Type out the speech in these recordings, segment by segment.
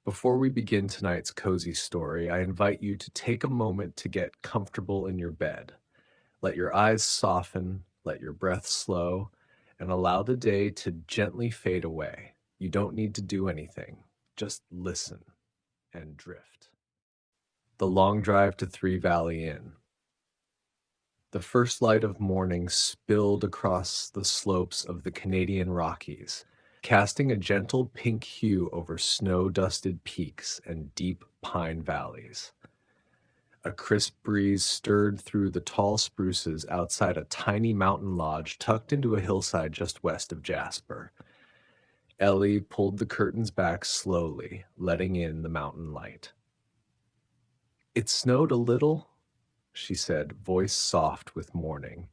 Before we begin tonight's cozy story, I invite you to take a moment to get comfortable in your bed. Let your eyes soften, let your breath slow, and allow the day to gently fade away. You don't need to do anything, just listen and drift. The long drive to Three Valley Inn. The first light of morning spilled across the slopes of the Canadian Rockies, casting a gentle pink hue over snow-dusted peaks and deep pine valleys. A crisp breeze stirred through the tall spruces outside a tiny mountain lodge tucked into a hillside just west of Jasper. Ellie pulled the curtains back slowly, letting in the mountain light. "It snowed a little," she said, voice soft with morning.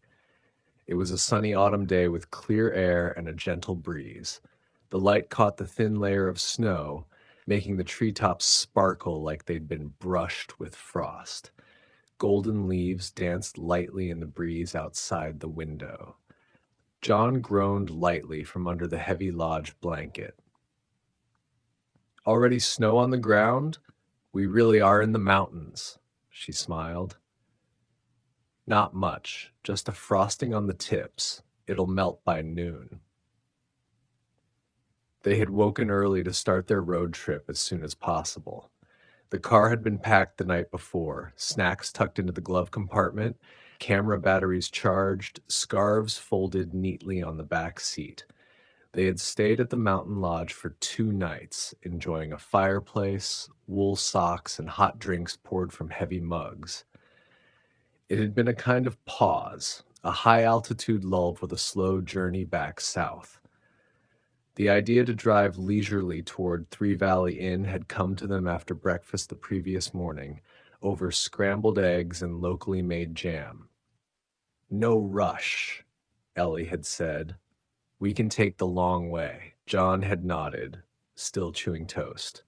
It was a sunny autumn day with clear air and a gentle breeze. The light caught the thin layer of snow, making the treetops sparkle like they'd been brushed with frost. Golden leaves danced lightly in the breeze outside the window. John groaned lightly from under the heavy lodge blanket. "Already snow on the ground? We really are in the mountains," she smiled. "Not much, just a frosting on the tips. It'll melt by noon." They had woken early to start their road trip as soon as possible. The car had been packed the night before, snacks tucked into the glove compartment, camera batteries charged, scarves folded neatly on the back seat. They had stayed at the mountain lodge for 2 nights, enjoying a fireplace, wool socks, and hot drinks poured from heavy mugs. It had been a kind of pause, a high-altitude lull for the slow journey back south. The idea to drive leisurely toward Three Valley Inn had come to them after breakfast the previous morning, over scrambled eggs and locally made jam. "No rush," Ellie had said. "We can take the long way." John had nodded, still chewing toast.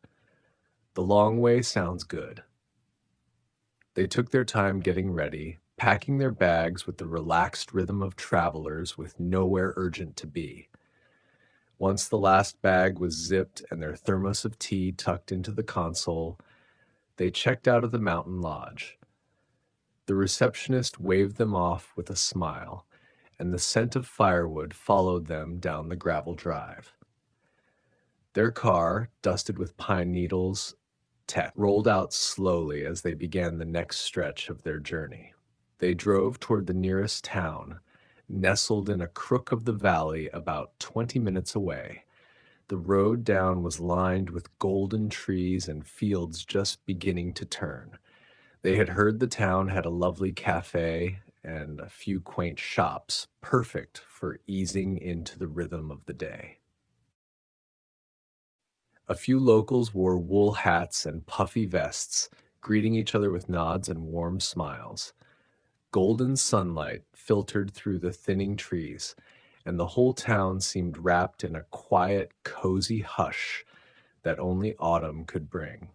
"The long way sounds good." They took their time getting ready, packing their bags with the relaxed rhythm of travelers with nowhere urgent to be. Once the last bag was zipped and their thermos of tea tucked into the console, they checked out of the mountain lodge. The receptionist waved them off with a smile, and the scent of firewood followed them down the gravel drive. Their car, dusted with pine needles, rolled out slowly as they began the next stretch of their journey. They drove toward the nearest town, nestled in a crook of the valley about 20 minutes away. The road down was lined with golden trees and fields just beginning to turn. They had heard the town had a lovely cafe and a few quaint shops, perfect for easing into the rhythm of the day. A few locals wore wool hats and puffy vests, greeting each other with nods and warm smiles. Golden sunlight filtered through the thinning trees, and the whole town seemed wrapped in a quiet, cozy hush that only autumn could bring.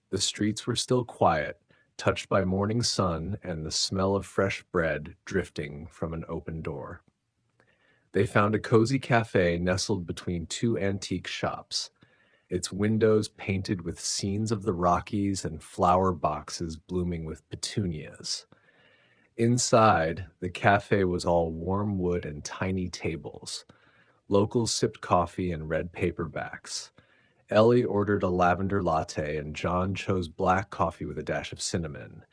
The streets were still quiet, touched by morning sun and the smell of fresh bread drifting from an open door. They found a cozy cafe nestled between two antique shops, its windows painted with scenes of the Rockies and flower boxes blooming with petunias. Inside, the cafe was all warm wood and tiny tables. Locals sipped coffee and read paperbacks. Ellie ordered a lavender latte and John chose black coffee with a dash of cinnamon.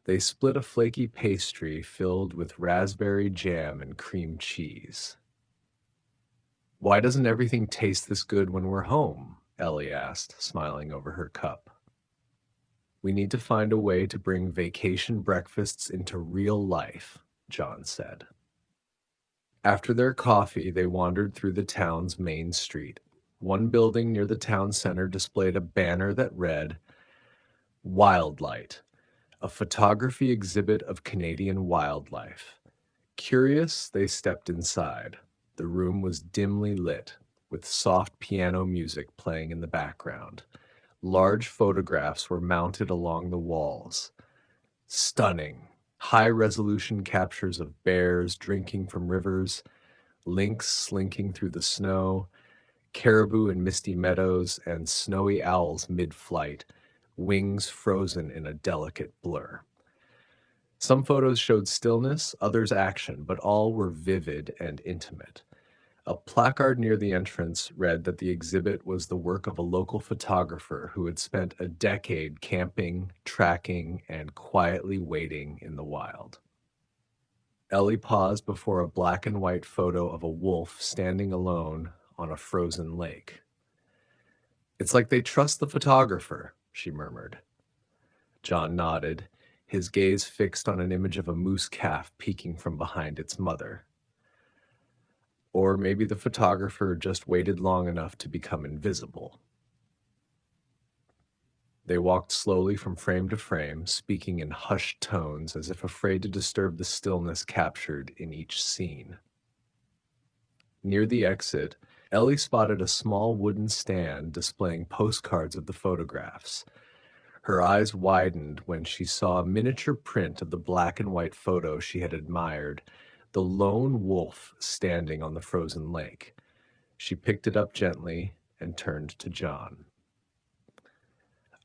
They split a flaky pastry filled with raspberry jam and cream cheese. "Why doesn't everything taste this good when we're home?" Ellie asked, smiling over her cup. "We need to find a way to bring vacation breakfasts into real life," John said. After their coffee, they wandered through the town's main street. One building near the town center displayed a banner that read, "Wildlight, a photography exhibit of Canadian wildlife." Curious, they stepped inside. The room was dimly lit, with soft piano music playing in the background. Large photographs were mounted along the walls. Stunning, high-resolution captures of bears drinking from rivers, lynx slinking through the snow, caribou in misty meadows, and snowy owls mid-flight, wings frozen in a delicate blur. Some photos showed stillness, others action, but all were vivid and intimate. A placard near the entrance read that the exhibit was the work of a local photographer who had spent a decade camping, tracking, and quietly waiting in the wild. Ellie paused before a black and white photo of a wolf standing alone on a frozen lake. "It's like they trust the photographer," she murmured. Jon nodded, his gaze fixed on an image of a moose calf peeking from behind its mother. Or maybe the photographer just waited long enough to become invisible. They walked slowly from frame to frame, speaking in hushed tones as if afraid to disturb the stillness captured in each scene. Near the exit, Ellie spotted a small wooden stand displaying postcards of the photographs. Her eyes widened when she saw a miniature print of the black and white photo she had admired, the lone wolf standing on the frozen lake. She picked it up gently and turned to Jon.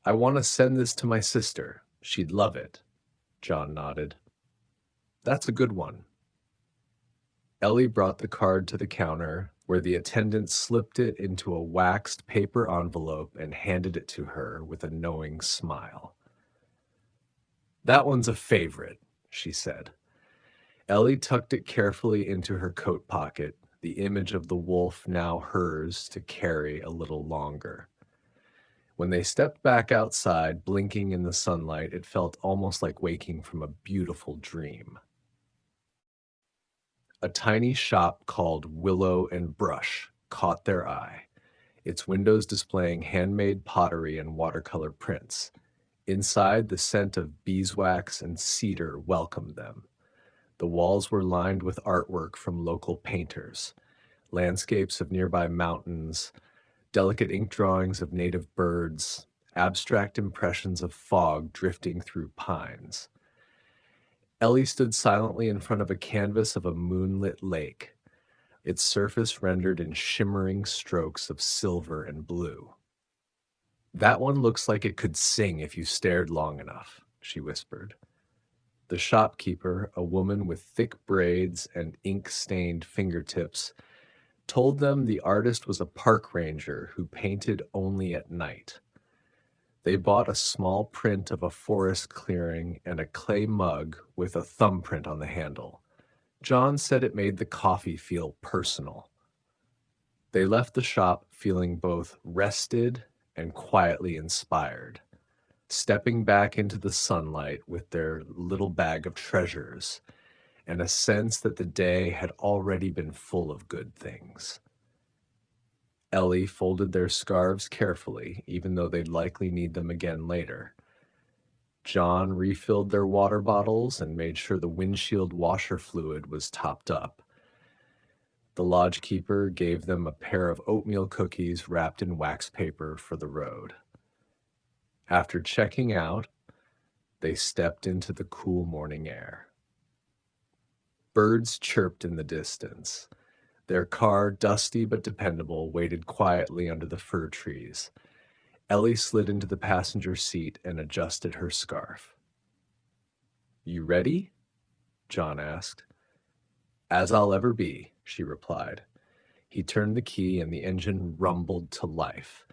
"I want to send this to my sister. She'd love it." Jon nodded. "That's a good one." Ellie brought the card to the counter, where the attendant slipped it into a waxed paper envelope and handed it to her with a knowing smile. "That one's a favorite," she said. Ellie tucked it carefully into her coat pocket, the image of the wolf now hers to carry a little longer. When they stepped back outside, blinking in the sunlight, it felt almost like waking from a beautiful dream. A tiny shop called Willow and Brush caught their eye, its windows displaying handmade pottery and watercolor prints. Inside, the scent of beeswax and cedar welcomed them. The walls were lined with artwork from local painters, landscapes of nearby mountains, delicate ink drawings of native birds, abstract impressions of fog drifting through pines. Ellie stood silently in front of a canvas of a moonlit lake, its surface rendered in shimmering strokes of silver and blue. "That one looks like it could sing if you stared long enough," she whispered. The shopkeeper, a woman with thick braids and ink-stained fingertips, told them the artist was a park ranger who painted only at night. They bought a small print of a forest clearing and a clay mug with a thumbprint on the handle. Jon said it made the coffee feel personal. They left the shop feeling both rested and quietly inspired, stepping back into the sunlight with their little bag of treasures and a sense that the day had already been full of good things. Ellie folded their scarves carefully, even though they'd likely need them again later. Jon refilled their water bottles and made sure the windshield washer fluid was topped up. The lodgekeeper gave them a pair of oatmeal cookies wrapped in wax paper for the road. After checking out, they stepped into the cool morning air. Birds chirped in the distance. Their car, dusty but dependable, waited quietly under the fir trees. Ellie slid into the passenger seat and adjusted her scarf. "You ready?" Jon asked. "As I'll ever be," she replied. He turned the key and the engine rumbled to life.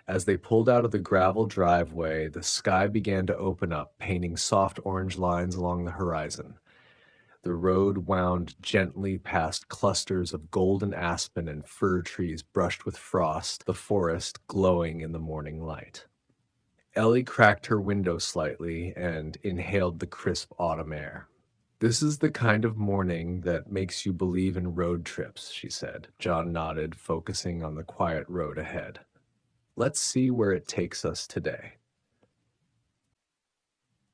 As they pulled out of the gravel driveway, the sky began to open up, painting soft orange lines along the horizon. The road wound gently past clusters of golden aspen and fir trees brushed with frost, the forest glowing in the morning light. Ellie cracked her window slightly and inhaled the crisp autumn air. "This is the kind of morning that makes you believe in road trips," she said. Jon nodded, focusing on the quiet road ahead. "Let's see where it takes us today."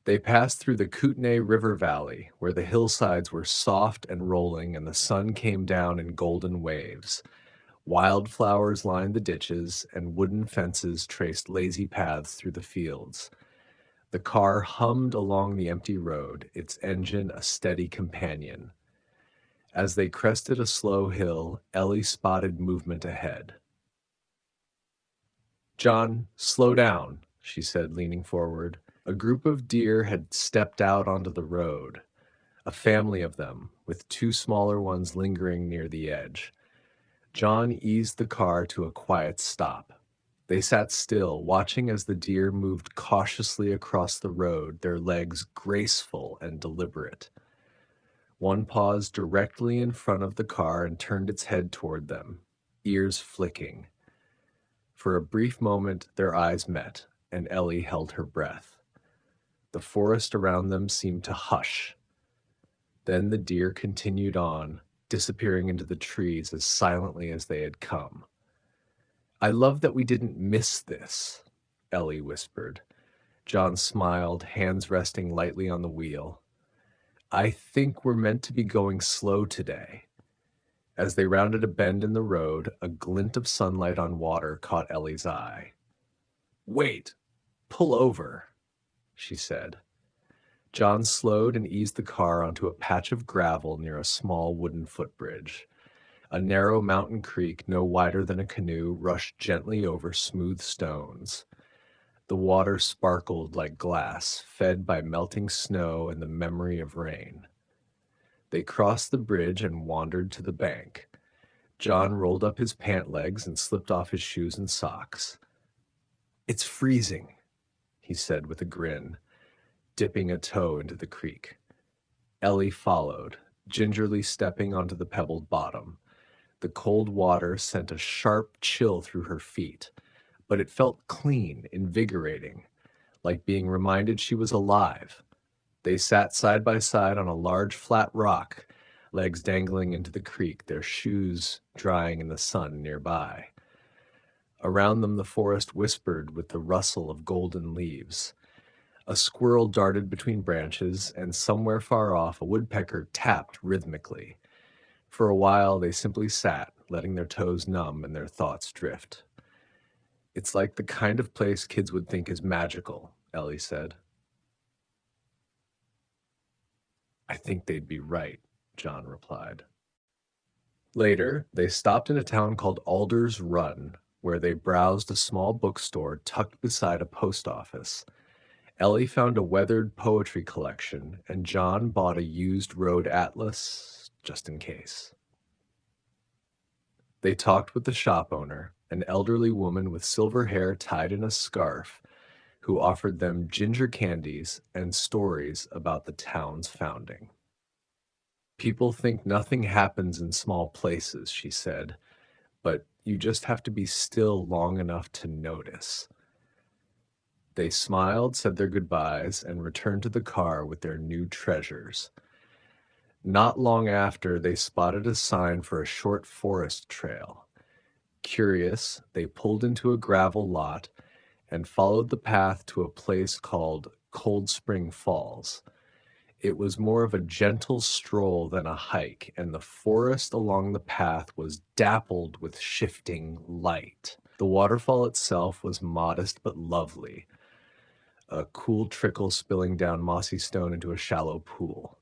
They passed through the Kootenai River Valley, where the hillsides were soft and rolling and the sun came down in golden waves. Wildflowers lined the ditches, and wooden fences traced lazy paths through the fields. The car hummed along the empty road, its engine a steady companion. As they crested a slow hill, Ellie spotted movement ahead. John, slow down, she said, leaning forward. A group of deer had stepped out onto the road, a family of them, with two smaller ones lingering near the edge. John eased the car to a quiet stop. They sat still, watching as the deer moved cautiously across the road, their legs graceful and deliberate. One paused directly in front of the car and turned its head toward them, ears flicking. For a brief moment, their eyes met, and Ellie held her breath. The forest around them seemed to hush. Then the deer continued on, disappearing into the trees as silently as they had come. I love that we didn't miss this, Ellie whispered. John smiled, hands resting lightly on the wheel. I think we're meant to be going slow today. As they rounded a bend in the road, a glint of sunlight on water caught Ellie's eye. Wait, pull over, she said. John slowed and eased the car onto a patch of gravel near a small wooden footbridge. A narrow mountain creek, no wider than a canoe, rushed gently over smooth stones. The water sparkled like glass, fed by melting snow and the memory of rain. They crossed the bridge and wandered to the bank. John rolled up his pant legs and slipped off his shoes and socks. It's freezing, he said with a grin, dipping a toe into the creek. Ellie followed, gingerly stepping onto the pebbled bottom. The cold water sent a sharp chill through her feet, but it felt clean, invigorating, like being reminded she was alive. They sat side by side on a large flat rock, legs dangling into the creek, their shoes drying in the sun nearby. Around them the forest whispered with the rustle of golden leaves. A squirrel darted between branches, and somewhere far off a woodpecker tapped rhythmically. For a while they simply sat, letting their toes numb and their thoughts drift. It's like the kind of place kids would think is magical, Ellie said. I think they'd be right, John replied. Later, they stopped in a town called Alder's Run, where they browsed a small bookstore tucked beside a post office. Ellie found a weathered poetry collection, and John bought a used road atlas just in case. They talked with the shop owner, an elderly woman with silver hair tied in a scarf, who offered them ginger candies and stories about the town's founding. People think nothing happens in small places, she said, but you just have to be still long enough to notice. They smiled, said their goodbyes, and returned to the car with their new treasures. Not long after, they spotted a sign for a short forest trail. Curious, they pulled into a gravel lot and followed the path to a place called Cold Spring Falls. It was more of a gentle stroll than a hike, and the forest along the path was dappled with shifting light. The waterfall itself was modest but lovely, a cool trickle spilling down mossy stone into a shallow pool.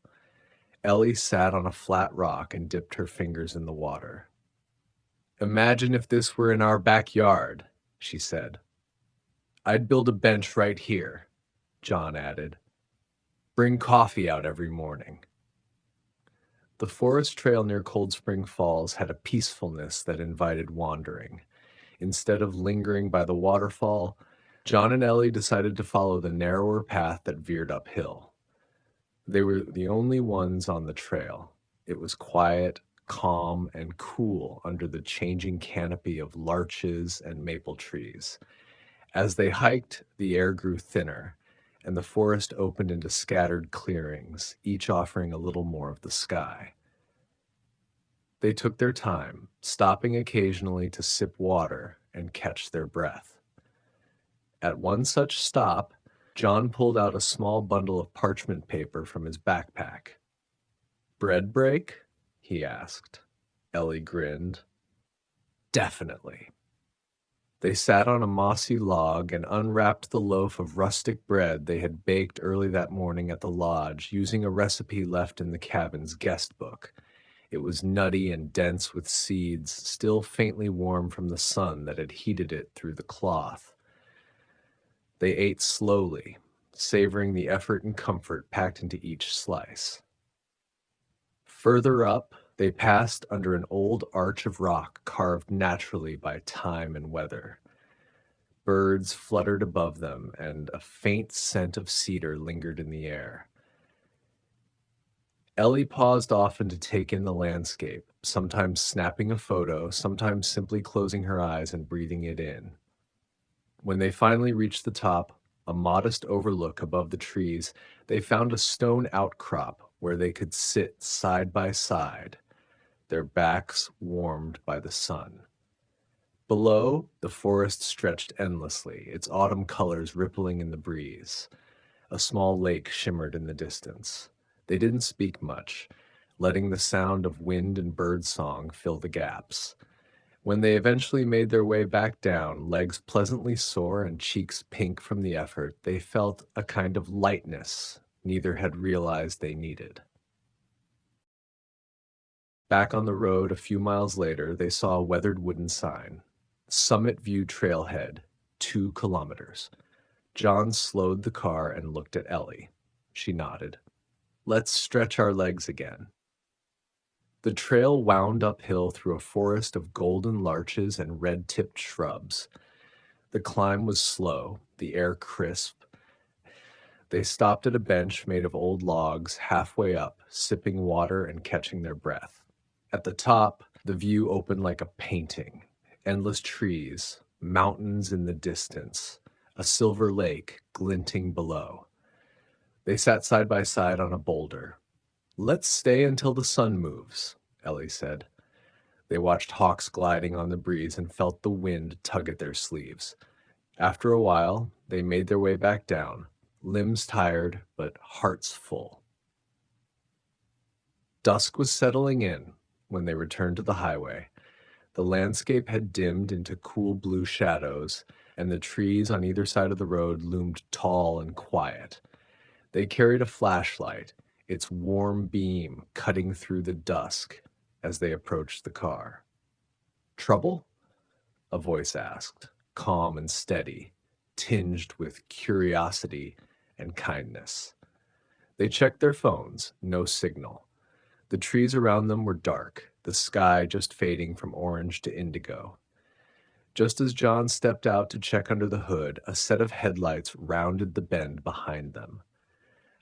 Ellie sat on a flat rock and dipped her fingers in the water. Imagine if this were in our backyard, she said. I'd build a bench right here, John added. Bring coffee out every morning. The forest trail near Cold Spring Falls had a peacefulness that invited wandering. Instead of lingering by the waterfall, John and Ellie decided to follow the narrower path that veered uphill. They were the only ones on the trail. It was quiet, calm, and cool under the changing canopy of larches and maple trees. As they hiked, the air grew thinner, and the forest opened into scattered clearings, each offering a little more of the sky. They took their time, stopping occasionally to sip water and catch their breath. At one such stop, John pulled out a small bundle of parchment paper from his backpack. Bread break? He asked. Ellie grinned. Definitely. They sat on a mossy log and unwrapped the loaf of rustic bread they had baked early that morning at the lodge, using a recipe left in the cabin's guest book. It was nutty and dense with seeds, still faintly warm from the sun that had heated it through the cloth. They ate slowly, savoring the effort and comfort packed into each slice. Further up, they passed under an old arch of rock carved naturally by time and weather. Birds fluttered above them, and a faint scent of cedar lingered in the air. Ellie paused often to take in the landscape, sometimes snapping a photo, sometimes simply closing her eyes and breathing it in. When they finally reached the top, a modest overlook above the trees, they found a stone outcrop where they could sit side by side, their backs warmed by the sun. Below, the forest stretched endlessly, its autumn colors rippling in the breeze. A small lake shimmered in the distance. They didn't speak much, letting the sound of wind and bird song fill the gaps. When they eventually made their way back down, legs pleasantly sore and cheeks pink from the effort, they felt a kind of lightness neither had realized they needed. Back on the road a few miles later, they saw a weathered wooden sign. Summit View Trailhead, 2 kilometers. John slowed the car and looked at Ellie. She nodded. Let's stretch our legs again. The trail wound uphill through a forest of golden larches and red-tipped shrubs. The climb was slow, the air crisp. They stopped at a bench made of old logs halfway up, sipping water and catching their breath. At the top, the view opened like a painting. Endless trees, mountains in the distance, a silver lake glinting below. They sat side by side on a boulder. Let's stay until the sun moves, Ellie said. They watched hawks gliding on the breeze and felt the wind tug at their sleeves. After a while, they made their way back down, limbs tired but hearts full. Dusk was settling in when they returned to the highway. The landscape had dimmed into cool blue shadows, and the trees on either side of the road loomed tall and quiet. They carried a flashlight, its warm beam cutting through the dusk as they approached the car. Trouble? A voice asked, calm and steady, tinged with curiosity and kindness. They checked their phones, no signal. The trees around them were dark, the sky just fading from orange to indigo. Just as John stepped out to check under the hood, a set of headlights rounded the bend behind them.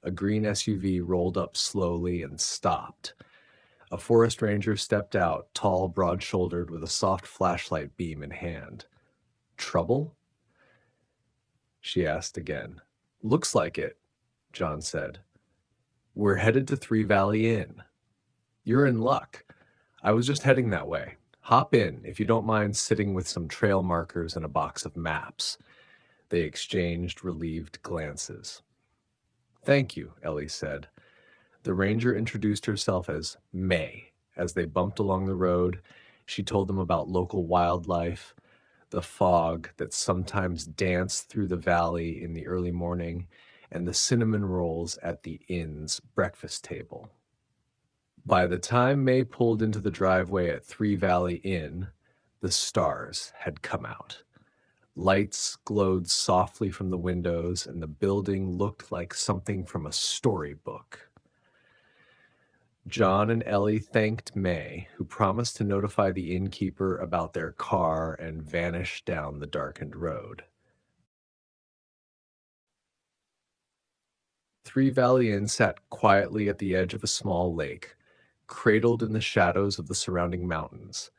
A green SUV rolled up slowly and stopped. A forest ranger stepped out, tall, broad-shouldered, with a soft flashlight beam in hand. Trouble? She asked again. Looks like it, John said. We're headed to Three Valley Inn. You're in luck. I was just heading that way. Hop in if you don't mind sitting with some trail markers and a box of maps. They exchanged relieved glances. Thank you, Ellie said. The ranger introduced herself as May. As they bumped along the road, she told them about local wildlife, the fog that sometimes danced through the valley in the early morning, and the cinnamon rolls at the inn's breakfast table. By the time May pulled into the driveway at Three Valley Inn, the stars had come out. Lights glowed softly from the windows, and the building looked like something from a storybook. John and Ellie thanked May, who promised to notify the innkeeper about their car and vanish down the darkened road. Three Valley Inn sat quietly at the edge of a small lake, cradled in the shadows of the surrounding mountains.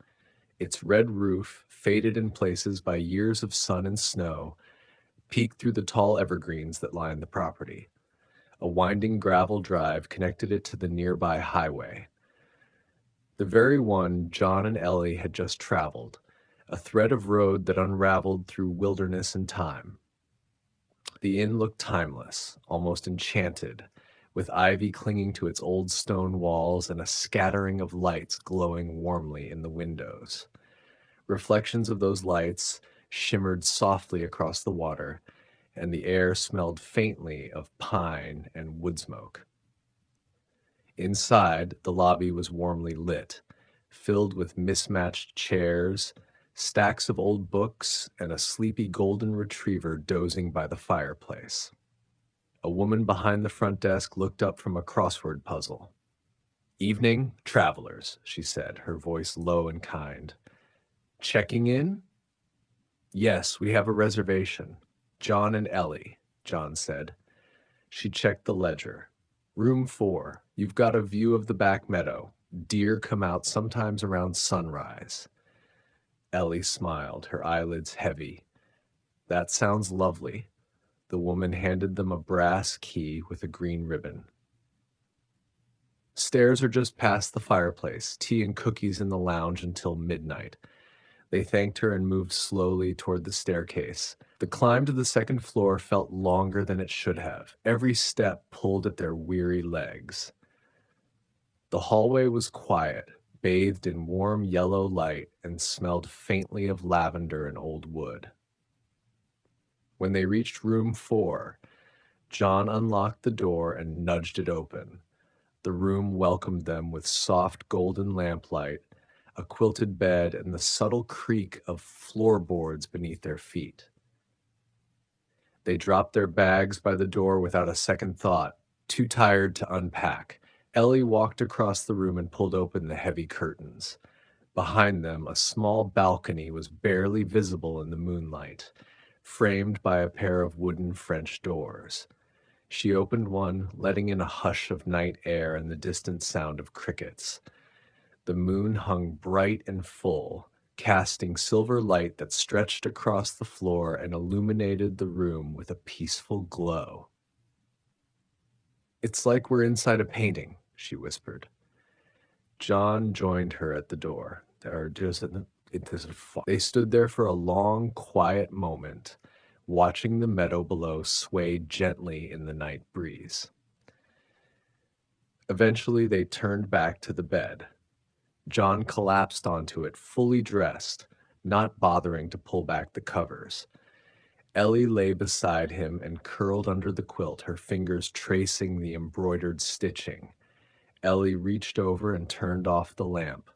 Its red roof, faded in places by years of sun and snow, peeked through the tall evergreens that lined the property. A winding gravel drive connected it to the nearby highway. The very one John and Ellie had just traveled, a thread of road that unraveled through wilderness and time. The inn looked timeless, almost enchanted, with ivy clinging to its old stone walls and a scattering of lights glowing warmly in the windows. Reflections of those lights shimmered softly across the water, and the air smelled faintly of pine and wood smoke. Inside, the lobby was warmly lit, filled with mismatched chairs, stacks of old books, and a sleepy golden retriever dozing by the fireplace. A woman behind the front desk looked up from a crossword puzzle. "Evening, travelers," she said, her voice low and kind. "Checking in?" "Yes, we have a reservation. John and Ellie," John said. She checked the ledger. "Room 4. You've got a view of the back meadow. Deer come out sometimes around sunrise." Ellie smiled, her eyelids heavy. "That sounds lovely." The woman handed them a brass key with a green ribbon. "Stairs are just past the fireplace. Tea and cookies in the lounge until midnight." They thanked her and moved slowly toward the staircase. The climb to the second floor felt longer than it should have. Every step pulled at their weary legs. The hallway was quiet, bathed in warm yellow light, and smelled faintly of lavender and old wood. When they reached room 4, John unlocked the door and nudged it open. The room welcomed them with soft golden lamplight, a quilted bed, and the subtle creak of floorboards beneath their feet. They dropped their bags by the door without a second thought, too tired to unpack. Ellie walked across the room and pulled open the heavy curtains. Behind them, a small balcony was barely visible in the moonlight, framed by a pair of wooden French doors. She opened one, letting in a hush of night air and the distant sound of crickets. The moon hung bright and full, casting silver light that stretched across the floor and illuminated the room with a peaceful glow. "It's like we're inside a painting," she whispered. John joined her at the door. They stood there for a long, quiet moment, watching the meadow below sway gently in the night breeze. Eventually, they turned back to the bed. John collapsed onto it, fully dressed, not bothering to pull back the covers. Ellie lay beside him and curled under the quilt, her fingers tracing the embroidered stitching. Ellie reached over and turned off the lamp.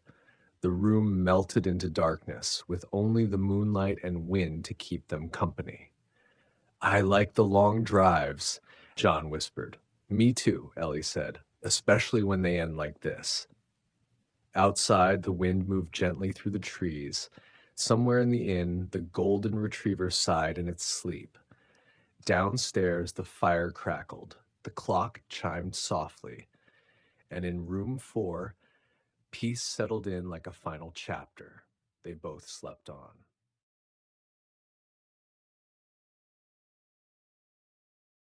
The room melted into darkness, with only the moonlight and wind to keep them company. "I like the long drives," John whispered. "Me too," Ellie said, "especially when they end like this." Outside, the wind moved gently through the trees. Somewhere in the inn, the golden retriever sighed in its sleep. Downstairs, the fire crackled. The clock chimed softly. And in room 4, peace settled in like a final chapter. They both slept on.